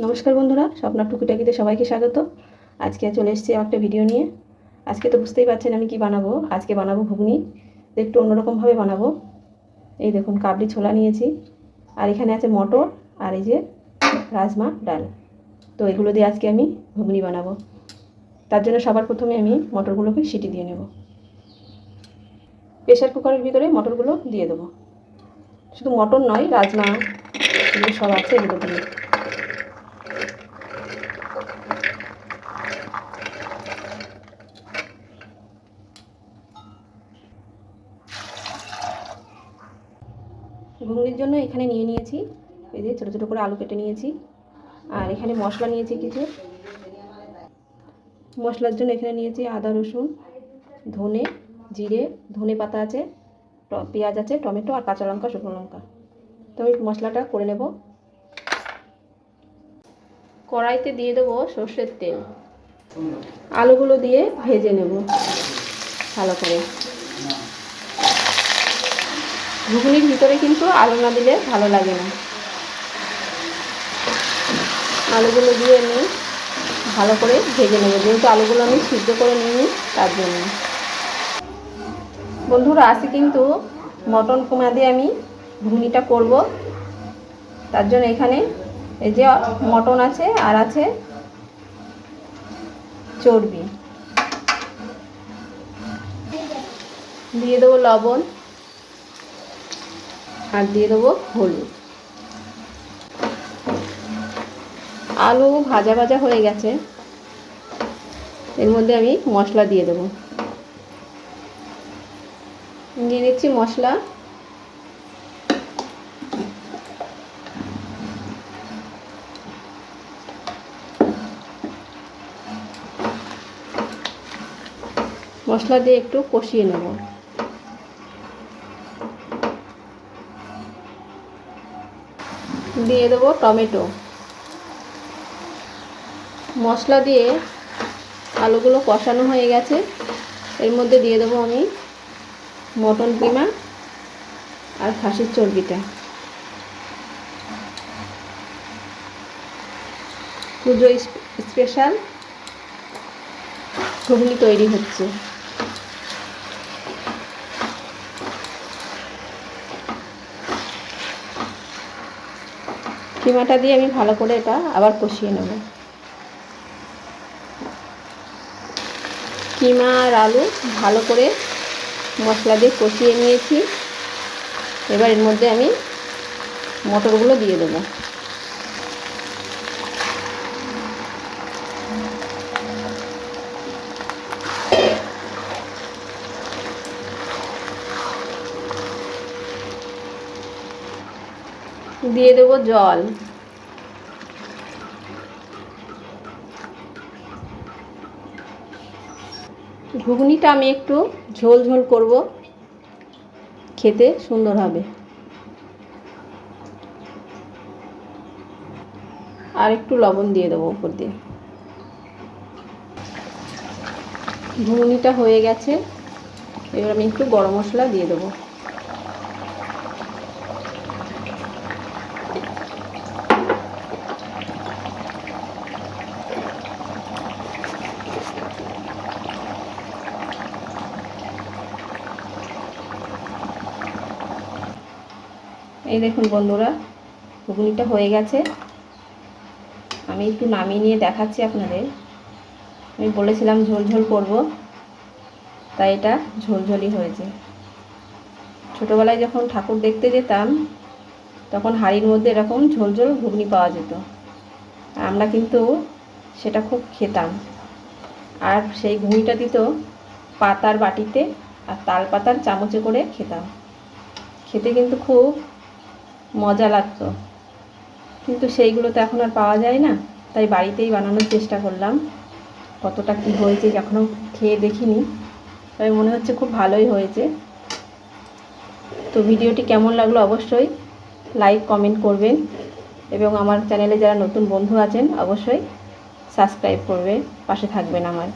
নমস্কার বন্ধুরা, স্বপ্না টুকিটাকিতে সবাইকে স্বাগত। আজকে চলে এসেছি একটা ভিডিও নিয়ে। আজকে তো বুঝতেই পারছেন আমি কি বানাবো। আজকে বানাবো ঘুগনি, তো একটু অন্যরকমভাবে বানাবো। এই দেখুন কাবলি ছোলা নিয়েছি, আর এখানে আছে মটর, আর এই যে রাজমা ডাল। তো এগুলো দিয়ে আজকে আমি ঘুগনি বানাবো। তার জন্য সবার প্রথমে আমি মটরগুলোকে সিটি দিয়ে নেব। প্রেশার কুকারের ভিতরে মটরগুলো দিয়ে দেবো। শুধু মটর নয়, রাজমা এগুলো সব আছে, এগুলো দিয়ে ঘুগনির জন্য এখানে নিয়েছি এই যে ছোটো ছোটো করে আলু কেটে নিয়েছি। আর এখানে মশলা নিয়েছি কিছু। মশলার জন্য এখানে নিয়েছি আদা, রসুন, ধনে, জিরে, ধনে পাতা আছে, পেঁয়াজ আছে, টমেটো আর কাঁচা লঙ্কা, শুকনো লঙ্কা। তো আমি মশলাটা করে নেব। কড়াইতে দিয়ে দেবো সর্ষের তেল। আলুগুলো দিয়ে ভেজে নেব ভালো করে। ঘুগনির ভিতরে কিন্তু আলু না দিলে ভালো লাগে না। আলুগুলো দিয়ে আমি ভালো করে ভেজে নেব, যেহেতু আলুগুলো আমি সিদ্ধ করে নিই তার জন্য। বন্ধুরা আসি কিন্তু মটন কুমা দিয়ে আমি ঘুগনিটা করব। তার জন্য এখানে এই যে মটন আছে, আর আছে চর্বি। দিয়ে দেবো লবণ, আর দিয়ে দেবো হলুদ। আলু ভাজা ভাজা হয়ে গেছে, এর মধ্যে আমি মশলা দিয়ে দেবো। দিয়ে দিচ্ছি মশলা। মশলা দিয়ে একটু কষিয়ে নেব। দিয়ে দেবো টমেটো। মশলা দিয়ে আলুগুলো কষানো হয়ে গেছে, এর মধ্যে দিয়ে দেবো আমি মটন কিমা আর খাসির চর্বিটা। পুজো স্পেশাল ঘুগনি তৈরি হচ্ছে। কিমাটা দিয়ে আমি ভালো করে এটা আবার কষিয়ে নেব। কিমা আর আলু ভালো করে মশলা দিয়ে কষিয়ে নিয়েছি। এবার এর মধ্যে আমি মটরগুলো দিয়ে দেবো। দিয়ে দেবো জল। ঘুগনিটা আমি একটু ঝোল ঝোল করব, খেতে সুন্দর হবে। আর একটু লবণ দিয়ে দেবো উপর দিয়ে। ঘুগনিটা হয়ে গেছে, এবার আমি একটু গরম মশলা দিয়ে দেবো। এই দেখুন বন্ধুরা, ঘুগনিটা হয়ে গেছে। আমি একটু নামিয়ে নিয়ে দেখাচ্ছি আপনাদের। আমি বলেছিলাম ঝোল ঝোল করব, তাই এটা ঝোলঝোলই হয়েছে। ছোটোবেলায় যখন ঠাকুর দেখতে যেতাম, তখন হাঁড়ির মধ্যে এরকম ঝোল ঝোল ঘুগনি পাওয়া যেত। আমরা কিন্তু সেটা খুব খেতাম। আর সেই ঘুগনিটা দিত পাতার বাটিতে, আর তাল পাতার চামচে করে খেতাম। খেতে কিন্তু খুব মজা লাগতো, কিন্তু সেইগুলো তো এখন আর পাওয়া যায় না। তাই বাড়িতেই বানানোর চেষ্টা করলাম। কতটা কি হয়েছে এখনও খেয়ে দেখিনি, তবে মনে হচ্ছে খুব ভালোই হয়েছে। তো ভিডিওটি কেমন লাগলো অবশ্যই লাইক কমেন্ট করবেন, এবং আমার চ্যানেলে যারা নতুন বন্ধু আছেন অবশ্যই সাবস্ক্রাইব করবে, পাশে থাকবেন আমার।